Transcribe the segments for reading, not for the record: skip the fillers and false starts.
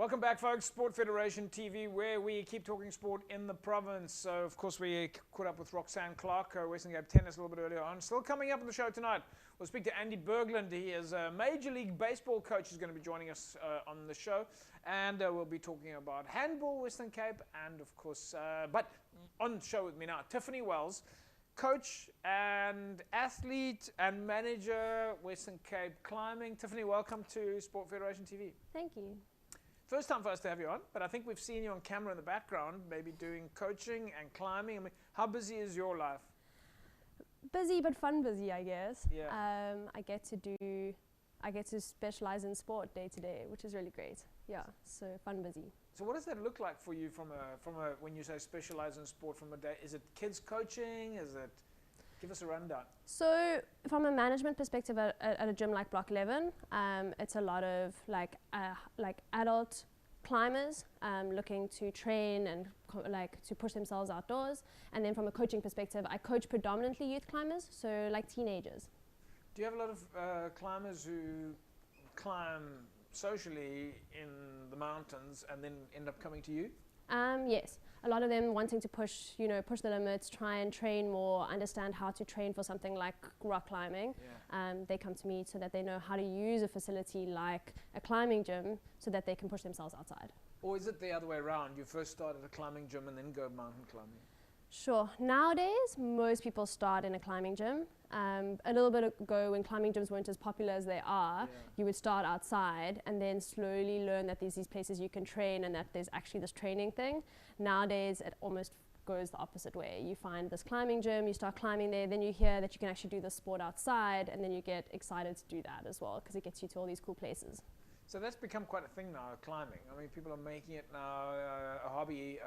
Welcome back, folks. Sport Federation TV, where we keep talking sport in the province. So, of course, we caught up with Roxanne Clark, Western Cape Tennis, a little bit earlier on. Still coming up on the show tonight, we'll speak to Andy Berglund. He is a Major League Baseball coach who's going to be joining us on the show. And we'll be talking about handball, Western Cape, and, of course, but on the show with me now, Tiffany Wells, coach and athlete and manager, Western Cape Climbing. Tiffany, welcome to Sport Federation TV. Thank you. First time for us to have you on, but I think we've seen you on camera in the background, maybe doing coaching and climbing. I mean, how busy is your life? Busy but fun busy, I guess. Yeah. I get to specialize in sport day to day, which is really great. Yeah, so fun busy. So what does that look like for you from a when you say specialize in sport from a day? Is it kids coaching? Is it? Give us a rundown. So from a management perspective at a gym like Block 11, it's a lot of like adult climbers looking to train and to push themselves outdoors. And then from a coaching perspective, I coach predominantly youth climbers, so like teenagers. Do you have a lot of climbers who climb socially in the mountains and then end up coming to you? Yes, a lot of them wanting to push the limits, try and train more, understand how to train for something like rock climbing. Yeah. They come to me so that they know how to use a facility like a climbing gym so that they can push themselves outside. Or is it the other way around? You first start at a climbing gym and then go mountain climbing? Sure. Nowadays, most people start in a climbing gym. A little bit ago, when climbing gyms weren't as popular as they are, you would start outside and then slowly learn that there's these places you can train and that there's actually this training thing. Nowadays, it almost goes the opposite way. You find this climbing gym, you start climbing there, then you hear that you can actually do the sport outside, and then you get excited to do that as well because it gets you to all these cool places. So that's become quite a thing now, climbing. I mean, people are making it now a hobby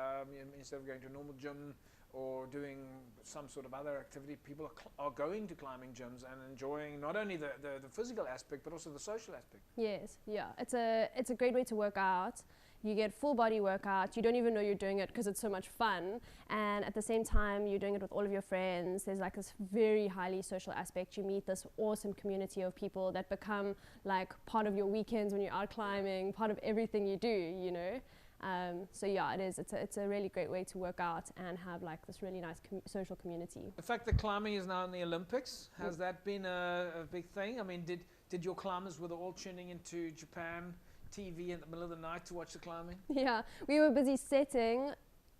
instead of going to a normal gym or doing some sort of other activity. People are going to climbing gyms and enjoying not only the physical aspect but also the social aspect. Yes, yeah, it's a great way to work out. You get full body workout. You don't even know you're doing it because it's so much fun, and at the same time you're doing it with all of your friends. There's like this very highly social aspect. You meet this awesome community of people that become like part of your weekends when you're out climbing, part of everything you do, So yeah, it's a really great way to work out and have like this really nice social community. The fact that climbing is now in the Olympics, has that been a big thing? I mean, did your climbers, were they all tuning into Japan TV in the middle of the night to watch the climbing? Yeah, we were busy setting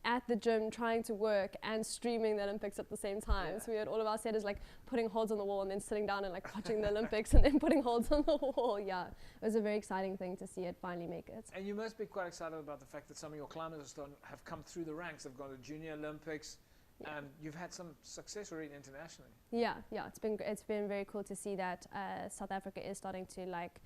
at the gym trying to work and streaming the Olympics at the same time. Yeah. So we had all of our setters like putting holds on the wall and then sitting down and like watching the Olympics and then putting holds on the wall. Yeah, it was a very exciting thing to see it finally make it. And you must be quite excited about the fact that some of your climbers have come through the ranks. They've gone to Junior Olympics. Yeah. And you've had some success already internationally. Yeah, it's been very cool to see that South Africa is starting to like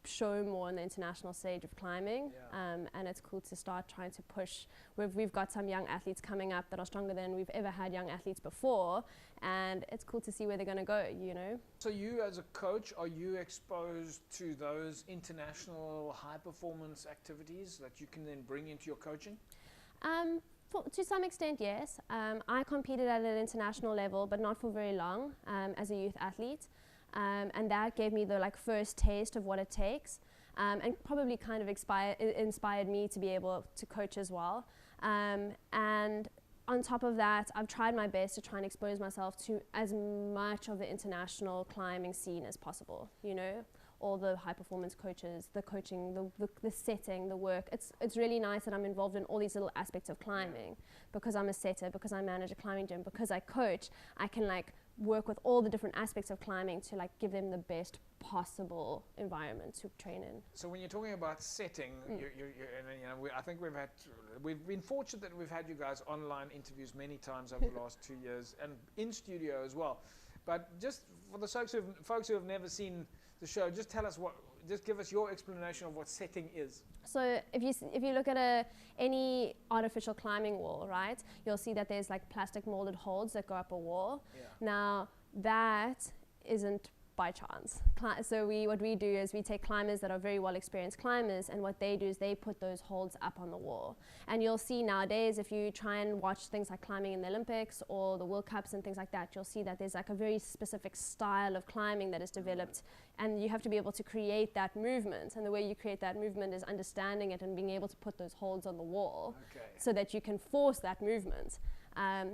show more on the international stage of climbing. Yeah. And it's cool to start trying to push. We've got some young athletes coming up that are stronger than we've ever had young athletes before, and it's cool to see where they're going to go, So you as a coach, are you exposed to those international high performance activities that you can then bring into your coaching? To some extent, yes. I competed at an international level, but not for very long as a youth athlete. And that gave me the first taste of what it takes, and probably kind of inspired me to be able to coach as well. And on top of that, I've tried my best to try and expose myself to as much of the international climbing scene as possible. All the high performance coaches, the coaching, the setting, the work. It's really nice that I'm involved in all these little aspects of climbing because I'm a setter, because I manage a climbing gym, because I coach. I can work with all the different aspects of climbing to give them the best possible environment to train in. So when you're talking about setting, I think we've been fortunate that we've had you guys online interviews many times over the last 2 years and in studio as well. But just for the folks who have never seen the show, just give us your explanation of what setting is. So if you look at any artificial climbing wall, right, you'll see that there's plastic molded holds that go up a wall. Yeah. Now that isn't by chance. So what we do is we take climbers that are very well experienced climbers, and what they do is they put those holds up on the wall. And you'll see nowadays, if you try and watch things like climbing in the Olympics or the World Cups and things like that, you'll see that there's like a very specific style of climbing that is developed, and you have to be able to create that movement. And the way you create that movement is understanding it and being able to put those holds on the wall so that you can force that movement.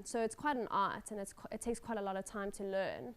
So it's quite an art, and it takes quite a lot of time to learn.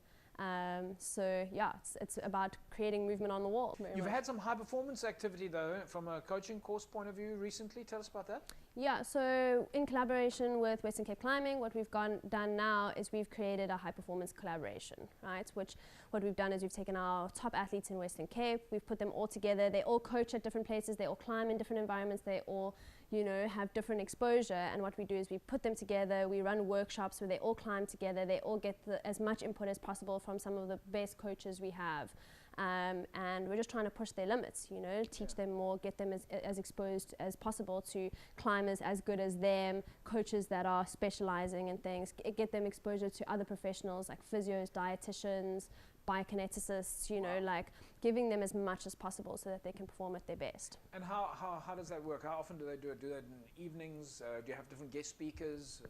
So yeah, it's about creating movement on the wall. You've had some high performance activity though, from a coaching course point of view recently. Tell us about that. Yeah, so in collaboration with Western Cape Climbing, what we've done now is we've created a high performance collaboration, right? Which what we've done is we've taken our top athletes in Western Cape, we've put them all together. They all coach at different places, they all climb in different environments, they all, you know, have different exposure. And what we do is we put them together, we run workshops where they all climb together, they all get as much input as possible from some of the best coaches we have. And we're just trying to push their limits, you know, teach them more, get them as exposed as possible to climbers as good as them, coaches that are specializing in things, get them exposure to other professionals like physios, dietitians, biokineticists, you know, like giving them as much as possible so that they can perform at their best. And how does that work? How often do they do it? Do they do it in evenings? Do you have different guest speakers?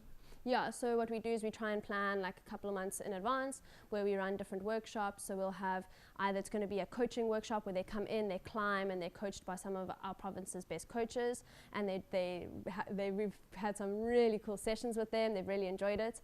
Yeah, so what we do is we try and plan like a couple of months in advance where we run different workshops. So we'll have either it's going to be a coaching workshop where they come in, they climb, and they're coached by some of our province's best coaches. And we've had some really cool sessions with them. They've really enjoyed it.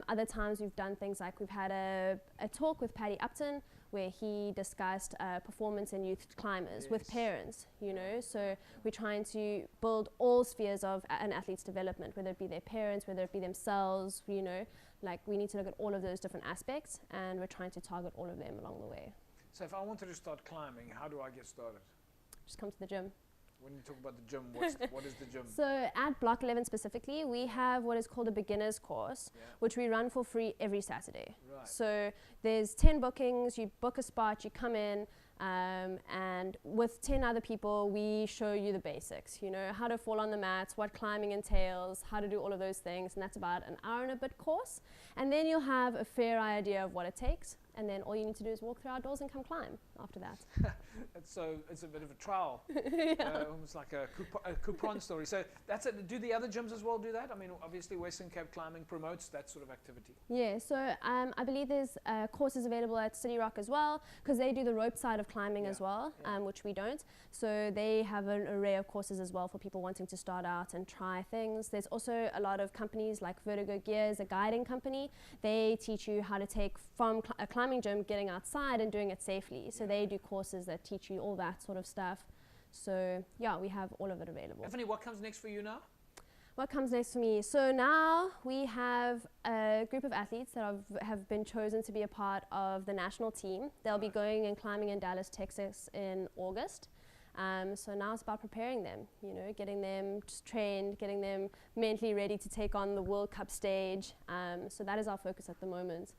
Other times we've done things like we've had a talk with Paddy Upton where he discussed performance in youth climbers with parents, you know. So we're trying to build all spheres of an athlete's development, whether it be their parents, whether it be themselves, you know. Like we need to look at all of those different aspects, and we're trying to target all of them along the way. So if I wanted to start climbing, how do I get started? Just come to the gym. When you talk about the gym, what is the gym? So at Block 11 specifically, we have what is called a beginner's course, which we run for free every Saturday. Right. So there's 10 bookings, you book a spot, you come in, and with 10 other people, we show you the basics, you know, how to fall on the mats, what climbing entails, how to do all of those things, and that's about an hour and a bit course. And then you'll have a fair idea of what it takes, and then all you need to do is walk through outdoors and come climb after that. So it's a bit of a trial, almost like a coupon story. So that's it. Do the other gyms as well do that? I mean, obviously Western Cape Climbing promotes that sort of activity. Yeah, so I believe there's courses available at City Rock as well, because they do the rope side of climbing as well, which we don't. So they have an array of courses as well for people wanting to start out and try things. There's also a lot of companies like Vertigo Gear is a guiding company. They teach you how to take from a climbing gym, getting outside and doing it safely. So they do courses that teach you all that sort of stuff. So yeah, we have all of it available. Tiffany, what comes next for you now? What comes next for me? So now we have a group of athletes that have been chosen to be a part of the national team. They'll be going and climbing in Dallas, Texas in August. So now it's about preparing them, you know, getting them just trained, getting them mentally ready to take on the World Cup stage. So that is our focus at the moment.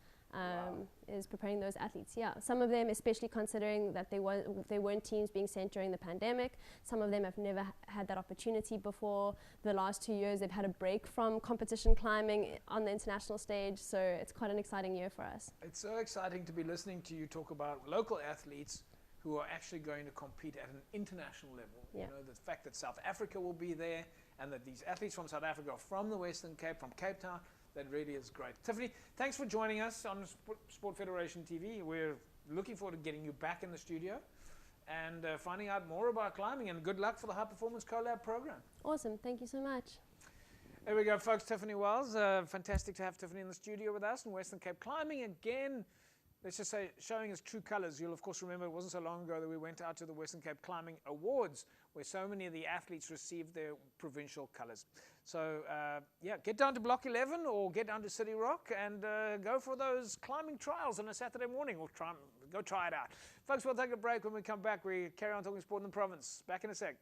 Is preparing those athletes. Yeah, some of them, especially considering that they weren't teams being sent during the pandemic. Some of them have never had that opportunity before. The last 2 years, they've had a break from competition climbing on the international stage. So it's quite an exciting year for us. It's so exciting to be listening to you talk about local athletes who are actually going to compete at an international level. You know, the fact that South Africa will be there, and that these athletes from South Africa are from the Western Cape, from Cape Town. That really is great. Tiffany, thanks for joining us on Sport Federation TV. We're looking forward to getting you back in the studio and finding out more about climbing, and good luck for the High Performance Collab program. Awesome. Thank you so much. There we go, folks. Tiffany Wells. Fantastic to have Tiffany in the studio with us, and Western Cape Climbing again. Let's just say, showing its true colors. You'll, of course, remember it wasn't so long ago that we went out to the Western Cape Climbing Awards, where so many of the athletes received their provincial colors. So, yeah, get down to Block 11 or get down to City Rock and go for those climbing trials on a Saturday morning, or go try it out. Folks, we'll take a break. When we come back, we carry on talking sport in the province. Back in a sec.